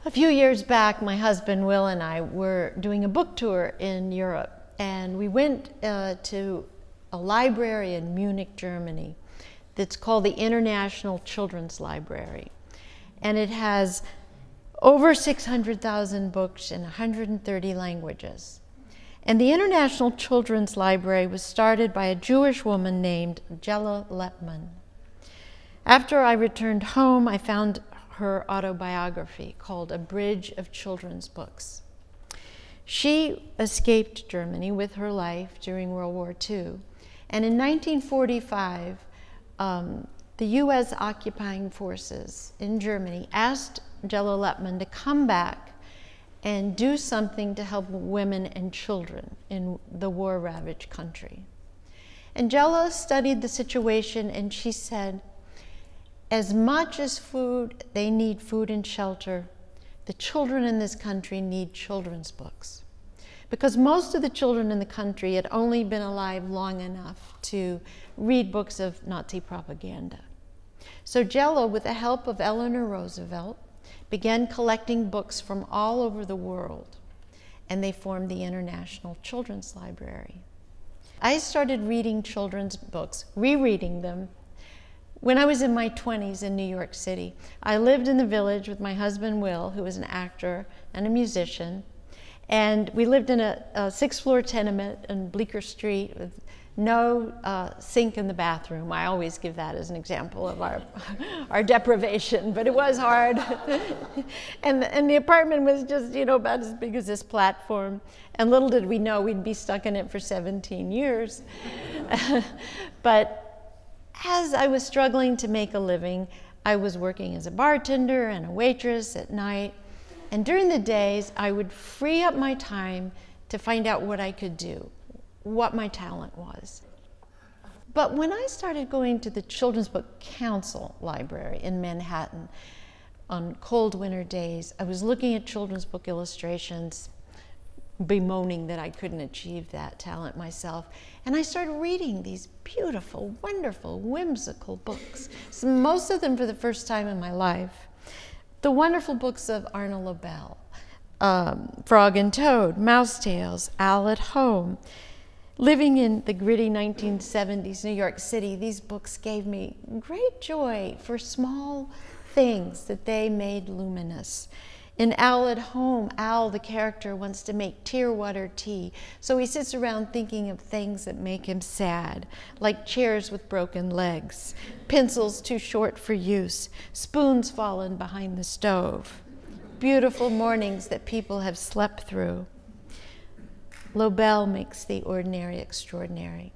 A few years back, my husband Will and I were doing a book tour in Europe, and we went to a library in Munich, Germany, that's called the International Children's Library. And it has over 600,000 books in 130 languages. And the International Children's Library was started by a Jewish woman named Jella Lepman. After I returned home, I found her autobiography called A Bridge of Children's Books. She escaped Germany with her life during World War II. And in 1945, the US occupying forces in Germany asked Jella Lepman to come back and do something to help women and children in the war-ravaged country. And Jella studied the situation, and she said, as much as food, they need food and shelter, the children in this country need children's books. Because most of the children in the country had only been alive long enough to read books of Nazi propaganda. So Jella, with the help of Eleanor Roosevelt, began collecting books from all over the world, and they formed the International Children's Library. I started reading children's books, rereading them, when I was in my 20s in New York City. I lived in the Village with my husband Will, who was an actor and a musician, and we lived in a 6th-floor tenement on Bleecker Street with no sink in the bathroom. I always give that as an example of our deprivation, but it was hard. and the apartment was just, you know, about as big as this platform. And little did we know we'd be stuck in it for 17 years. But as I was struggling to make a living, I was working as a bartender and a waitress at night. And during the days, I would free up my time to find out what I could do, what my talent was. But when I started going to the Children's Book Council Library in Manhattan on cold winter days, I was looking at children's book illustrations, bemoaning that I couldn't achieve that talent myself. And I started reading these beautiful, wonderful, whimsical books, most of them for the first time in my life. The wonderful books of Arnold Lobel, Frog and Toad, Mouse Tales, Al at Home. Living in the gritty 1970s New York City, these books gave me great joy for small things that they made luminous. In Al at Home, Al, the character, wants to make tear-water tea, so he sits around thinking of things that make him sad, like chairs with broken legs, pencils too short for use, spoons fallen behind the stove, beautiful mornings that people have slept through. Lobel makes the ordinary extraordinary.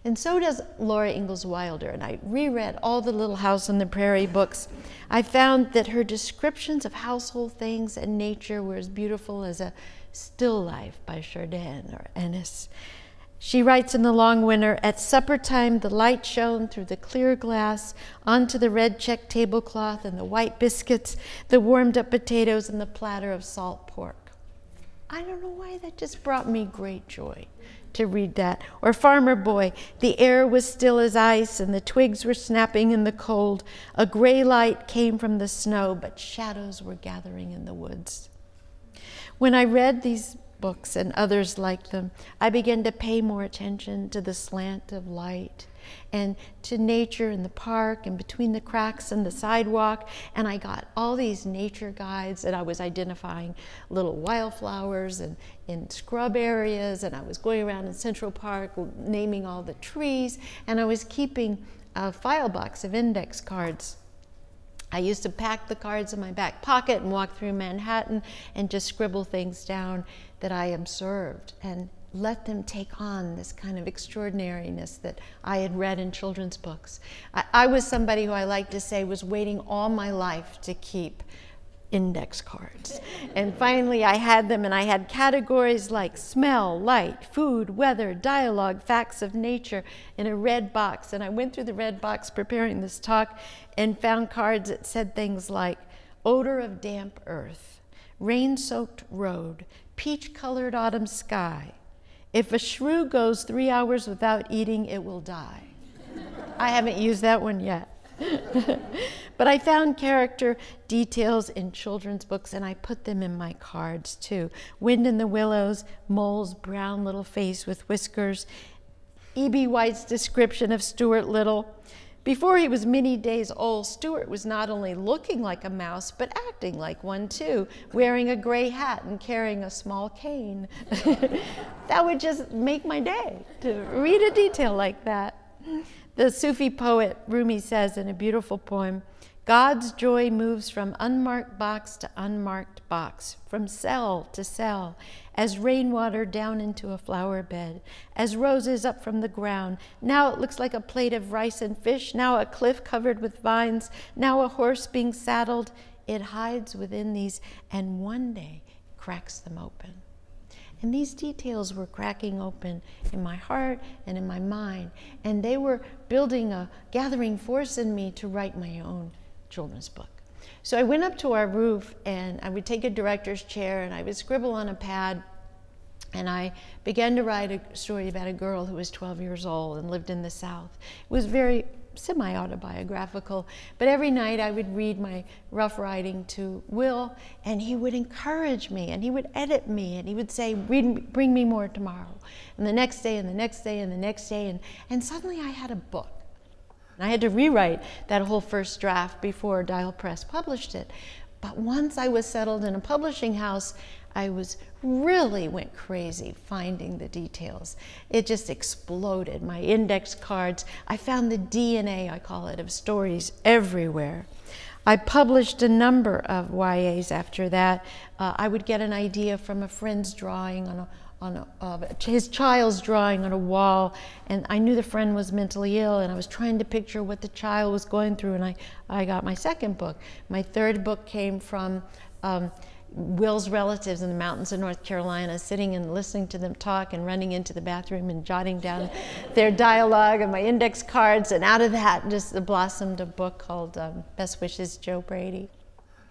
And so does Laura Ingalls Wilder, and I reread all the Little House on the Prairie books. I found that her descriptions of household things and nature were as beautiful as a still life by Chardin or Ennis. She writes in The Long Winter, at supper time the light shone through the clear glass onto the red check tablecloth and the white biscuits, the warmed up potatoes, and the platter of salt pork. I don't know why that just brought me great joy to read that. Or Farmer Boy, the air was still as ice and the twigs were snapping in the cold. A gray light came from the snow, but shadows were gathering in the woods. When I read these books and others like them, I began to pay more attention to the slant of light and to nature in the park and between the cracks in the sidewalk. And I got all these nature guides, and I was identifying little wildflowers and in scrub areas, and I was going around in Central Park naming all the trees, and I was keeping a file box of index cards. I used to pack the cards in my back pocket and walk through Manhattan and just scribble things down that I observed and let them take on this kind of extraordinariness that I had read in children's books. I was somebody who I like to say was waiting all my life to keep index cards. And finally I had them, and I had categories like smell, light, food, weather, dialogue, facts of nature in a red box. And I went through the red box preparing this talk and found cards that said things like odor of damp earth, rain-soaked road, peach-colored autumn sky. If a shrew goes 3 hours without eating, it will die. I haven't used that one yet. But I found character details in children's books, and I put them in my cards too. Wind in the Willows, Mole's brown little face with whiskers, E.B. White's description of Stuart Little. Before he was many days old, Stuart was not only looking like a mouse, but acting like one too, wearing a gray hat and carrying a small cane. That would just make my day, to read a detail like that. The Sufi poet Rumi says in a beautiful poem, God's joy moves from unmarked box to unmarked box, from cell to cell, as rainwater down into a flower bed, as roses up from the ground. Now it looks like a plate of rice and fish, now a cliff covered with vines, now a horse being saddled. It hides within these, and one day cracks them open. And these details were cracking open in my heart and in my mind, and they were building a gathering force in me to write my own children's book. So I went up to our roof, and I would take a director's chair and I would scribble on a pad, and I began to write a story about a girl who was 12 years old and lived in the South. It was very semi-autobiographical, but every night I would read my rough writing to Will, and he would encourage me, and he would edit me, and he would say, bring me more tomorrow. And the next day, and the next day, and the next day, and suddenly I had a book. And I had to rewrite that whole first draft before Dial Press published it. But once I was settled in a publishing house, I really went crazy finding the details. It just exploded. My index cards, I found the DNA, I call it, of stories everywhere. I published a number of YAs after that. I would get an idea from a friend's drawing his child's drawing on a wall, and I knew the friend was mentally ill, and I was trying to picture what the child was going through, and I got my second book. My third book came from Will's relatives in the mountains of North Carolina, sitting and listening to them talk and running into the bathroom and jotting down their dialogue and my index cards, and out of that just blossomed a book called Best Wishes, Joe Brady.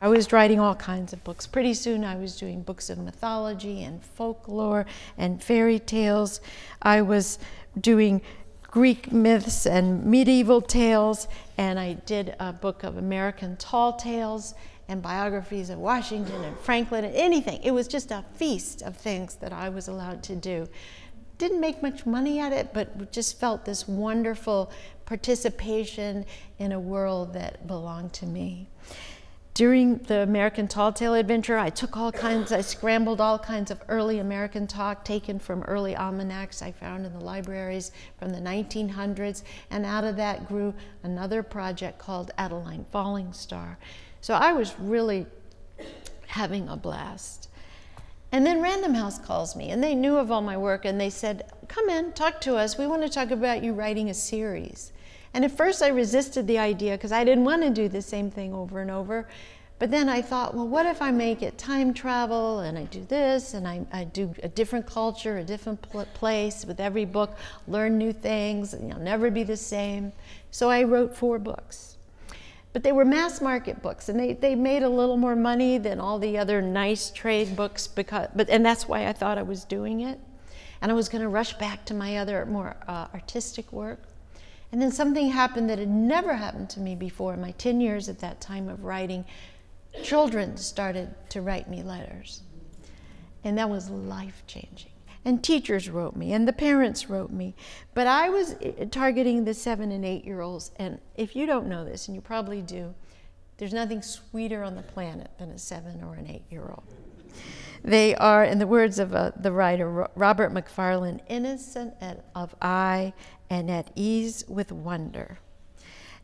I was writing all kinds of books. Pretty soon I was doing books of mythology and folklore and fairy tales. I was doing Greek myths and medieval tales, and I did a book of American tall tales and biographies of Washington and Franklin and anything. It was just a feast of things that I was allowed to do. Didn't make much money at it, but just felt this wonderful participation in a world that belonged to me. During the American Tall Tale adventure, I scrambled all kinds of early American talk taken from early almanacs I found in the libraries from the 1900s, and out of that grew another project called Adeline Falling Star. So I was really having a blast. And then Random House calls me, and they knew of all my work, and they said, come in, talk to us. We want to talk about you writing a series. And at first I resisted the idea because I didn't want to do the same thing over and over. But then I thought, well, what if I make it time travel, and I do this, and I do a different culture, a different place with every book, learn new things, and you'll never be the same. So I wrote 4 books. But they were mass market books, and they made a little more money than all the other nice trade books, and that's why I thought I was doing it. And I was going to rush back to my other more artistic work. And then something happened that had never happened to me before in my 10 years at that time of writing. Children started to write me letters. And that was life-changing. And teachers wrote me, and the parents wrote me. But I was targeting the 7- and 8-year-olds. And if you don't know this, and you probably do, there's nothing sweeter on the planet than a 7- or an 8-year-old. They are, in the words of the writer Robert Macfarlane, innocent of eye and at ease with wonder.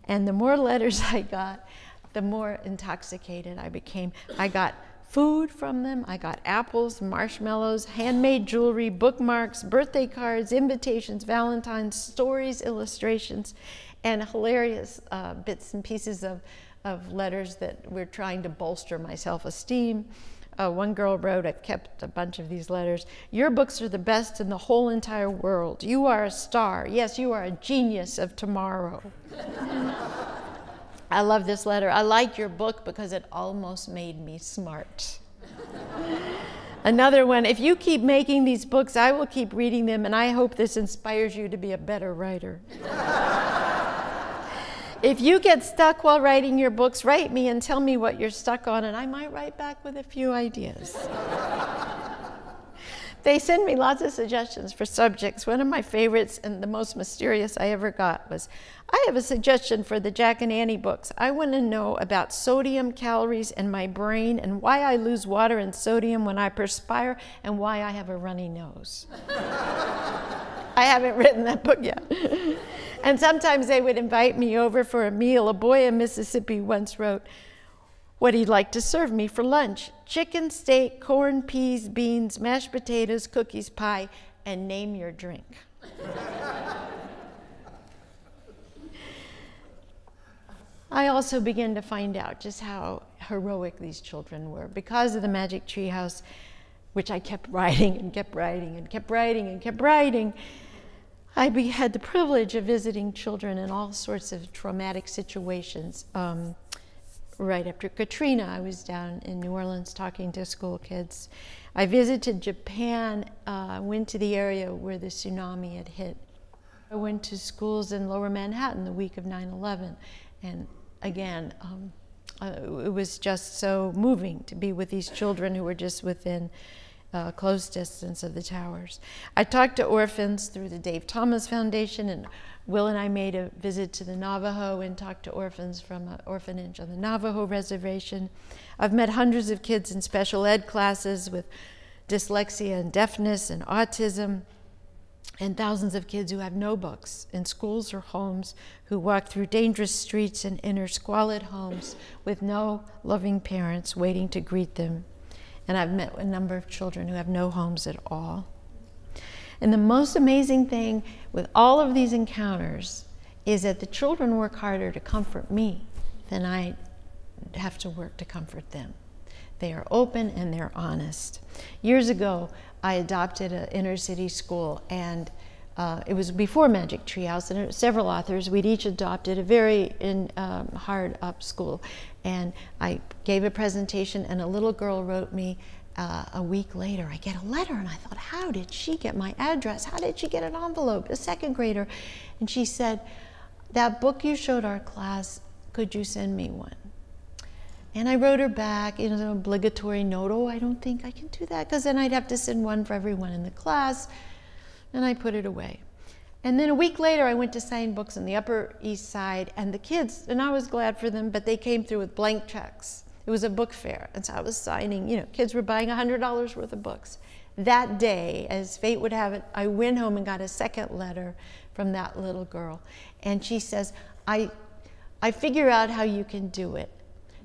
And the more letters I got, the more intoxicated I became. I got food from them. I got apples, marshmallows, handmade jewelry, bookmarks, birthday cards, invitations, Valentine's, stories, illustrations, and hilarious bits and pieces of letters that were trying to bolster my self-esteem. One girl wrote, I've kept a bunch of these letters, your books are the best in the whole entire world. You are a star. Yes, you are a genius of tomorrow. I love this letter. I like your book because it almost made me smart. Another one, if you keep making these books, I will keep reading them, and I hope this inspires you to be a better writer. If you get stuck while writing your books, write me and tell me what you're stuck on, and I might write back with a few ideas. They send me lots of suggestions for subjects. One of my favorites and the most mysterious I ever got was, I have a suggestion for the Jack and Annie books. I want to know about sodium, calories, in my brain, and why I lose water and sodium when I perspire, and why I have a runny nose. I haven't written that book yet. And sometimes they would invite me over for a meal. A boy in Mississippi once wrote what he'd like to serve me for lunch: chicken, steak, corn, peas, beans, mashed potatoes, cookies, pie, and name your drink. I also began to find out just how heroic these children were. Because of the Magic Tree House, which I kept writing and kept writing and kept writing and kept writing, I had the privilege of visiting children in all sorts of traumatic situations. Right after Katrina, I was down in New Orleans talking to school kids. I visited Japan, went to the area where the tsunami had hit. I went to schools in Lower Manhattan the week of 9/11, and again, it was just so moving to be with these children who were just within close distance of the towers. I talked to orphans through the Dave Thomas Foundation, and Will and I made a visit to the Navajo and talked to orphans from an orphanage on the Navajo reservation. I've met hundreds of kids in special ed classes with dyslexia and deafness and autism, and thousands of kids who have no books in schools or homes, who walk through dangerous streets and enter squalid homes with no loving parents waiting to greet them. And I've met a number of children who have no homes at all. And the most amazing thing with all of these encounters is that the children work harder to comfort me than I have to work to comfort them. They are open and they're honest. Years ago, I adopted an inner city school, and it was before Magic Tree House, and several authors, we'd each adopted a very hard up school. And I gave a presentation, and a little girl wrote me a week later, I get a letter, and I thought, how did she get my address? How did she get an envelope? A second grader. And she said, that book you showed our class, could you send me one? And I wrote her back in an obligatory note, oh, I don't think I can do that, because then I'd have to send one for everyone in the class, and I put it away. And then a week later, I went to sign books on the Upper East Side, and the kids, and I was glad for them, but they came through with blank checks. It was a book fair, and so I was signing, you know, kids were buying $100 worth of books. That day, as fate would have it, I went home and got a second letter from that little girl. And she says, I figure out how you can do it.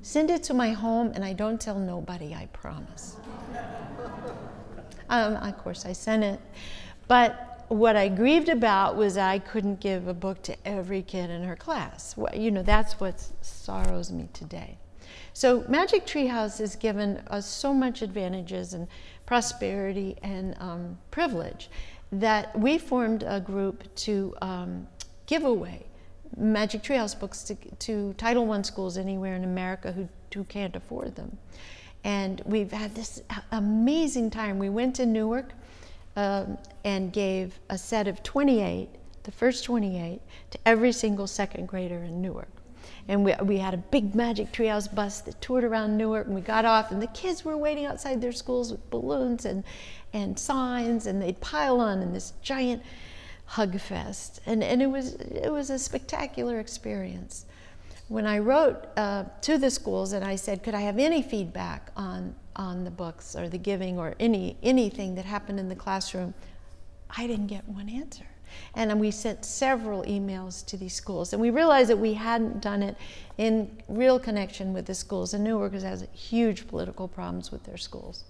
Send it to my home, and I don't tell nobody, I promise. Of course, I sent it. But what I grieved about was I couldn't give a book to every kid in her class. Well, you know, that's what sorrows me today. So Magic Tree House has given us so much advantages and prosperity and privilege that we formed a group to give away Magic Tree House books to Title I schools anywhere in America who can't afford them. And we've had this amazing time. We went to Newark and gave a set of 28, the first 28, to every single second grader in Newark. And we had a big Magic Tree House bus that toured around Newark, and we got off, and the kids were waiting outside their schools with balloons and signs, and they'd pile on in this giant hug fest. And it was a spectacular experience. When I wrote to the schools and I said, could I have any feedback on the books or the giving or anything that happened in the classroom, I didn't get one answer. And we sent several emails to these schools, and we realized that we hadn't done it in real connection with the schools. And Newark has huge political problems with their schools.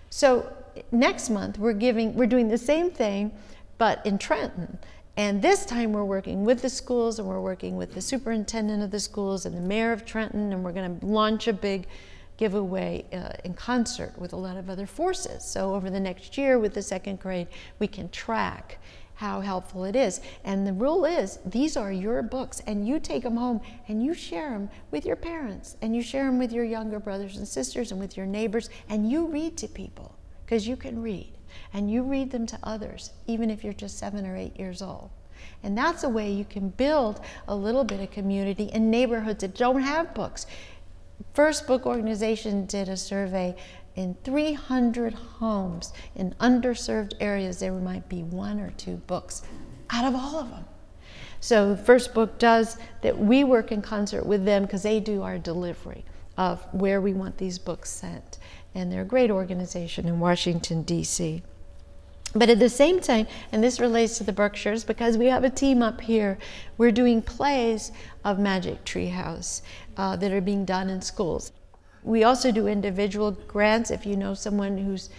So next month we're doing the same thing, but in Trenton. And this time we're working with the schools, and we're working with the superintendent of the schools and the mayor of Trenton, and we're going to launch a big giveaway in concert with a lot of other forces. So over the next year with the second grade, we can track how helpful it is. And the rule is, these are your books, and you take them home and you share them with your parents, and you share them with your younger brothers and sisters and with your neighbors, and you read to people, because you can read. And you read them to others, even if you're just 7 or 8 years old. And that's a way you can build a little bit of community in neighborhoods that don't have books. First Book Organization did a survey in 300 homes in underserved areas. There might be 1 or 2 books out of all of them. So First Book does that. We work in concert with them because they do our delivery of where we want these books sent. And they're a great organization in Washington, D.C. But at the same time, and this relates to the Berkshires because we have a team up here, we're doing plays of Magic Tree House that are being done in schools. We also do individual grants. If you know someone who's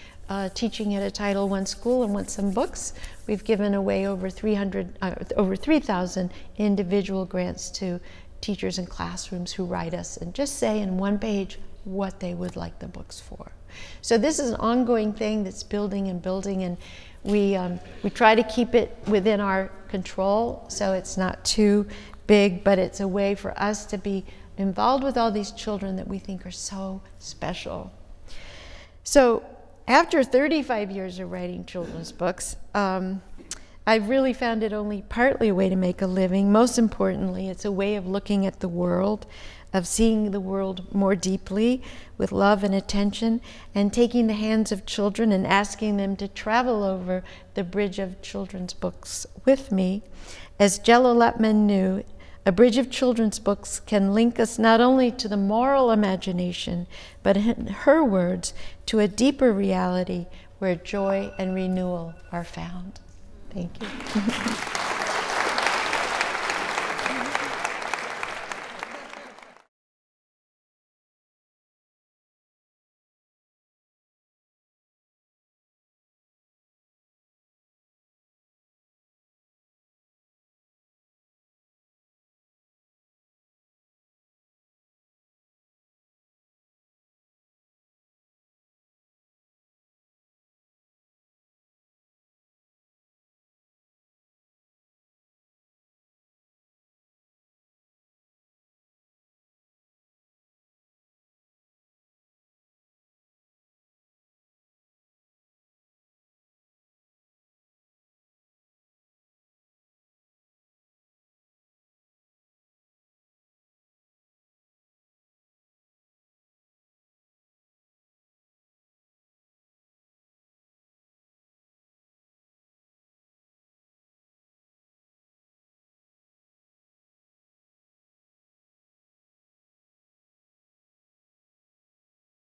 teaching at a Title I school and wants some books, we've given away over 3,000 individual grants to teachers in classrooms who write us and just say in one page what they would like the books for. So this is an ongoing thing that's building and building, and we try to keep it within our control so it's not too big, but it's a way for us to be involved with all these children that we think are so special. So after 35 years of writing children's books, I've really found it only partly a way to make a living. Most importantly, it's a way of looking at the world, of seeing the world more deeply with love and attention, and taking the hands of children and asking them to travel over the bridge of children's books with me. As Jella Lepman knew, a bridge of children's books can link us not only to the moral imagination, but in her words, to a deeper reality where joy and renewal are found. Thank you.